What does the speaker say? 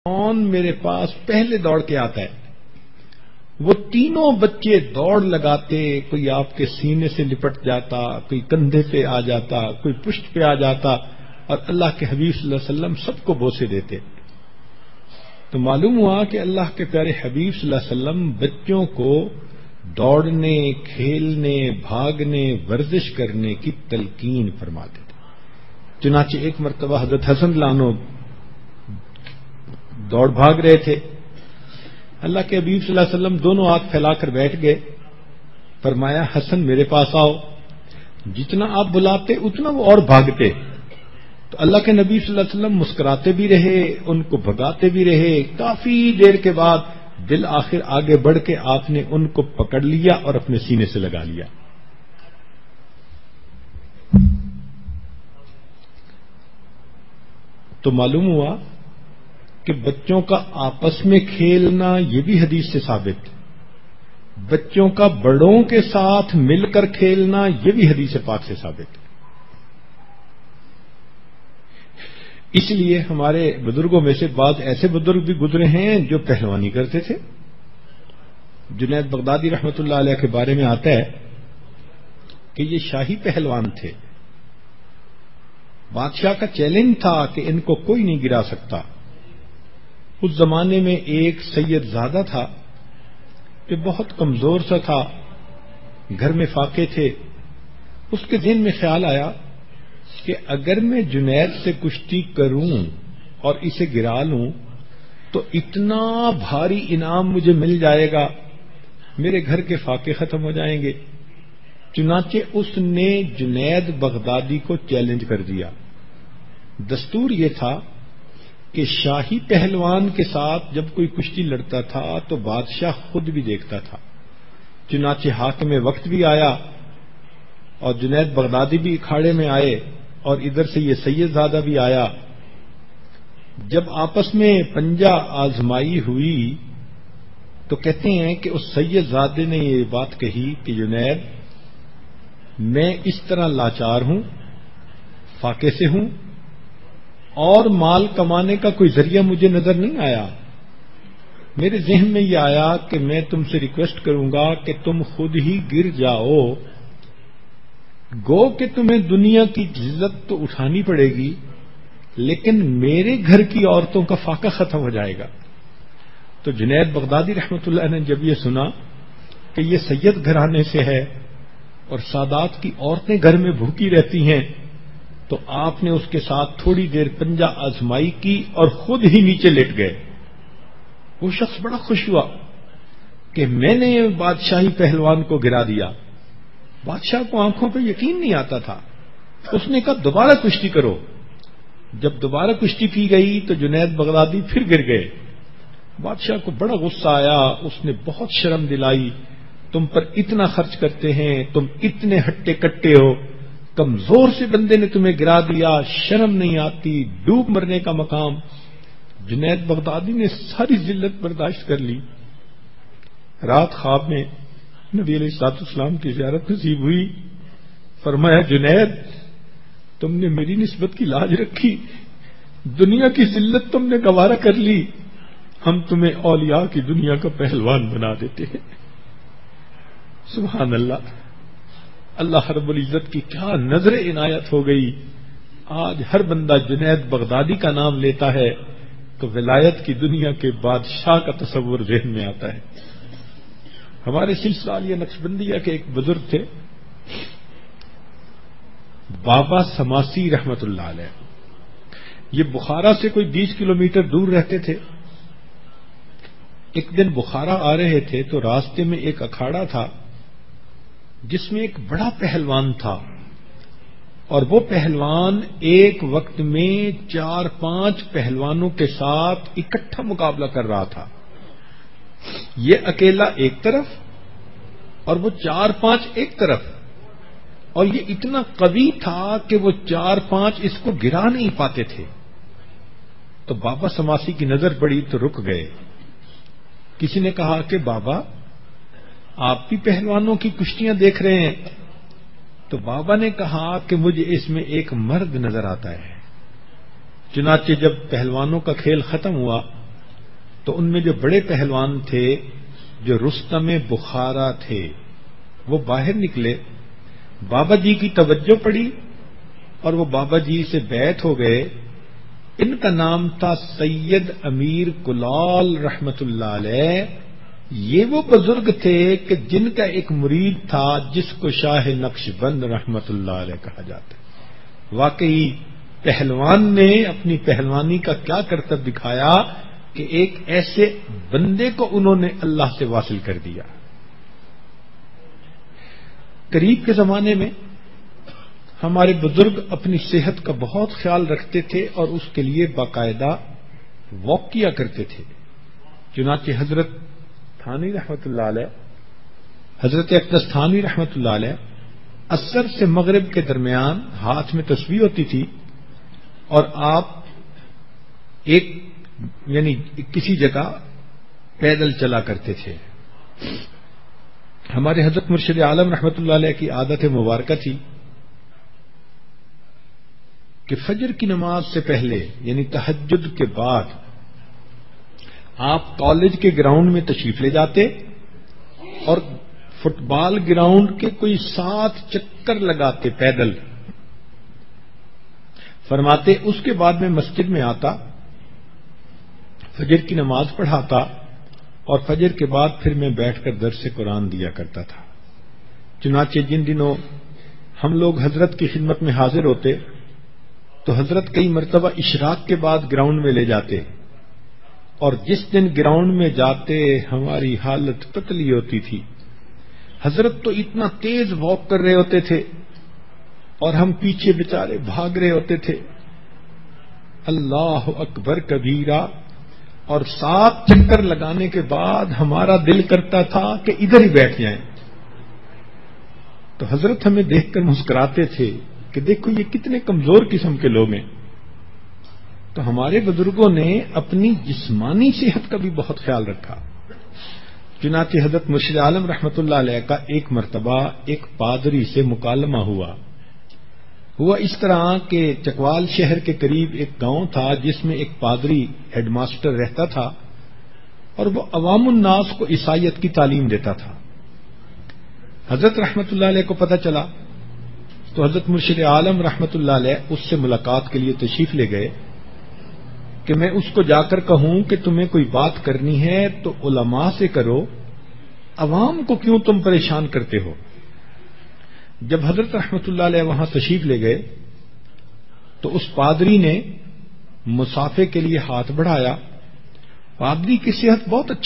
کون میرے پاس پہلے دوڑ کے آتا ہے؟ وہ تینوں بچے دوڑ لگاتے، کوئی آپ کے سینے سے لپٹ جاتا، کوئی کندھے پہ آ جاتا، کوئی پشت پہ آ جاتا، اور اللہ کے حبیب صلی اللہ علیہ وسلم سب کو بوسے دیتے۔ تو معلوم ہوا کہ اللہ کے پیارے حبیب صلی اللہ علیہ وسلم بچوں کو دوڑنے، کھیلنے، بھاگنے، ورزش کرنے کی تلقین فرماتے تھے۔ چنانچہ ایک مرتبہ حضرت حسن لانو دوڑ بھاگ رہے تھے، اللہ کے حبیب صلی اللہ علیہ وسلم دونوں ہاتھ پھیلا کر بیٹھ گئے، فرمایا حسن میرے پاس آؤ۔ جتنا آپ بلاتے اتنا وہ اور بھاگتے، تو اللہ کے نبی صلی اللہ علیہ وسلم مسکراتے بھی رہے، ان کو بھگاتے بھی رہے۔ کافی دیر کے بعد بالآخر آگے بڑھ کے آپ نے ان کو پکڑ لیا اور اپنے سینے سے لگا لیا۔ تو معلوم ہوا کہ بچوں کا آپس میں کھیلنا یہ بھی حدیث سے ثابت، بچوں کا بڑوں کے ساتھ مل کر کھیلنا یہ بھی حدیث پاک سے ثابت۔ اس لیے ہمارے بزرگوں میں سے بعض ایسے بزرگ بھی گزرے ہیں جو پہلوانی کرتے تھے۔ جنید بغدادی رحمۃ اللہ علیہ کے بارے میں آتا ہے کہ یہ شاہی پہلوان تھے، بادشاہ کا چیلنج تھا کہ ان کو کوئی نہیں گرا سکتا۔ اس زمانے میں ایک سید زادہ تھا جو بہت کمزور سا تھا، گھر میں فاقے تھے۔ اس کے ذہن میں خیال آیا کہ اگر میں جنید سے کشتی کروں اور اسے گرا لوں تو اتنا بھاری انعام مجھے مل جائے گا، میرے گھر کے فاقے ختم ہو جائیں گے۔ چنانچہ اس نے جنید بغدادی کو چیلنج کر دیا۔ دستور یہ تھا کہ شاہی پہلوان کے ساتھ جب کوئی کشتی لڑتا تھا تو بادشاہ خود بھی دیکھتا تھا۔ چنانچہ حاکم وقت بھی آیا اور جنید بغدادی بھی اکھاڑے میں آئے، اور ادھر سے یہ سید زادہ بھی آیا۔ جب آپس میں پنجہ آزمائی ہوئی تو کہتے ہیں کہ اس سید زادے نے یہ بات کہی کہ جنید میں اس طرح لاچار ہوں، فاقے سے ہوں، اور مال کمانے کا کوئی ذریعہ مجھے نظر نہیں آیا۔ میرے ذہن میں یہ آیا کہ میں تم سے ریکویسٹ کروں گا کہ تم خود ہی گر جاؤ، گو کہ تمہیں دنیا کی عزت تو اٹھانی پڑے گی لیکن میرے گھر کی عورتوں کا فاقہ ختم ہو جائے گا۔ تو جنید بغدادی رحمۃ اللہ نے جب یہ سنا کہ یہ سید گھرانے سے ہے اور سادات کی عورتیں گھر میں بھوکی رہتی ہیں، تو آپ نے اس کے ساتھ تھوڑی دیر پنجہ آزمائی کی اور خود ہی نیچے لیٹ گئے۔ وہ شخص بڑا خوش ہوا کہ میں نے بادشاہی پہلوان کو گرا دیا۔ بادشاہ کو آنکھوں پہ یقین نہیں آتا تھا۔ اس نے کہا دوبارہ کشتی کرو۔ جب دوبارہ کشتی کی گئی تو جنید بغدادی پھر گر گئے۔ بادشاہ کو بڑا غصہ آیا، اس نے بہت شرم دلائی، تم پر اتنا خرچ کرتے ہیں، تم اتنے ہٹے کٹے ہو، کمزور سے بندے نے تمہیں گرا دیا، شرم نہیں آتی، ڈوب مرنے کا مقام۔ جنید بغدادی نے ساری ذلت برداشت کر لی۔ رات خواب میں نبی علیہ الصلوۃ والسلام کی زیارت نصیب ہوئی۔ فرمایا جنید تم نے میری نسبت کی لاج رکھی، دنیا کی ذلت تم نے گوارا کر لی، ہم تمہیں اولیاء کی دنیا کا پہلوان بنا دیتے ہیں۔ سبحان اللہ، اللہ رب العزت کی کیا نظر عنایت ہو گئی۔ آج ہر بندہ جنید بغدادی کا نام لیتا ہے تو ولایت کی دنیا کے بادشاہ کا تصور ذہن میں آتا ہے۔ ہمارے سلسلہ عالیہ نقشبندیہ کے ایک بزرگ تھے بابا سماسی رحمت اللہ علیہ، یہ بخارا سے کوئی 20 کلومیٹر دور رہتے تھے۔ ایک دن بخارا آ رہے تھے تو راستے میں ایک اکھاڑا تھا جس میں ایک بڑا پہلوان تھا، اور وہ پہلوان ایک وقت میں 4-5 پہلوانوں کے ساتھ اکٹھا مقابلہ کر رہا تھا۔ یہ اکیلا ایک طرف اور وہ 4-5 ایک طرف، اور یہ اتنا قوی تھا کہ وہ 4-5 اس کو گرا نہیں پاتے تھے۔ تو بابا سماسی کی نظر پڑی تو رک گئے۔ کسی نے کہا کہ بابا آپ بھی پہلوانوں کی کشتیاں دیکھ رہے ہیں؟ تو بابا نے کہا کہ مجھے اس میں ایک مرد نظر آتا ہے۔ چنانچہ جب پہلوانوں کا کھیل ختم ہوا تو ان میں جو بڑے پہلوان تھے، جو رستم بخارا تھے، وہ باہر نکلے، بابا جی کی توجہ پڑی اور وہ بابا جی سے بیعت ہو گئے۔ ان کا نام تھا سید امیر کلال رحمت اللہ علیہ۔ یہ وہ بزرگ تھے کہ جن کا ایک مرید تھا جس کو شاہ نقش بند رحمت اللہ علیہ کہا جاتا ہے۔ واقعی پہلوان نے اپنی پہلوانی کا کیا کرتب دکھایا کہ ایک ایسے بندے کو انہوں نے اللہ سے واصل کر دیا۔ قریب کے زمانے میں ہمارے بزرگ اپنی صحت کا بہت خیال رکھتے تھے اور اس کے لیے باقاعدہ واک کیا کرتے تھے۔ چنانچہ حضرت تھانوی رحمت اللہ علیہ، حضرت اقدس تھانوی رحمت اللہ علیہ عصر سے مغرب کے درمیان ہاتھ میں تسبیح ہوتی تھی اور آپ یعنی کسی جگہ پیدل چلا کرتے تھے۔ ہمارے حضرت مرشد عالم رحمت اللہ علیہ کی عادت مبارکہ تھی کہ فجر کی نماز سے پہلے یعنی تہجد کے بعد آپ کالج کے گراؤنڈ میں تشریف لے جاتے اور فٹ بال گراؤنڈ کے کوئی 7 چکر لگاتے پیدل۔ فرماتے اس کے بعد میں مسجد میں آتا، فجر کی نماز پڑھاتا اور فجر کے بعد پھر میں بیٹھ کر درس قرآن دیا کرتا تھا۔ چنانچہ جن دنوں ہم لوگ حضرت کی خدمت میں حاضر ہوتے تو حضرت کئی مرتبہ اشراق کے بعد گراؤنڈ میں لے جاتے، اور جس دن گراؤنڈ میں جاتے ہماری حالت پتلی ہوتی تھی۔ حضرت تو اتنا تیز واک کر رہے ہوتے تھے اور ہم پیچھے بیچارے بھاگ رہے ہوتے تھے۔ اللہ اکبر کبیرہ، اور 7 چکر لگانے کے بعد ہمارا دل کرتا تھا کہ ادھر ہی بیٹھ جائیں۔ تو حضرت ہمیں دیکھ کر مسکراتے تھے کہ دیکھو یہ کتنے کمزور قسم کے لوگ ہیں۔ تو ہمارے بزرگوں نے اپنی جسمانی صحت کا بھی بہت خیال رکھا۔ چنانچہ حضرت مرشد عالم رحمت اللہ علیہ کا ایک مرتبہ ایک پادری سے مکالمہ ہوا اس طرح کہ چکوال شہر کے قریب ایک گاؤں تھا جس میں ایک پادری ہیڈ ماسٹر رہتا تھا اور وہ عوام الناس کو عیسائیت کی تعلیم دیتا تھا۔ حضرت رحمت اللہ علیہ کو پتہ چلا تو حضرت مرشد عالم رحمت اللہ علیہ اس سے ملاقات کے لیے تشریف لے گئے کہ میں اس کو جا کر کہوں کہ تمہیں کوئی بات کرنی ہے تو علماء سے کرو، عوام کو کیوں تم پریشان کرتے ہو۔ جب حضرت رحمت اللہ علیہ وہاں تشریف لے گئے تو اس پادری نے مصافحے کے لیے ہاتھ بڑھایا۔ پادری کی صحت بہت اچھی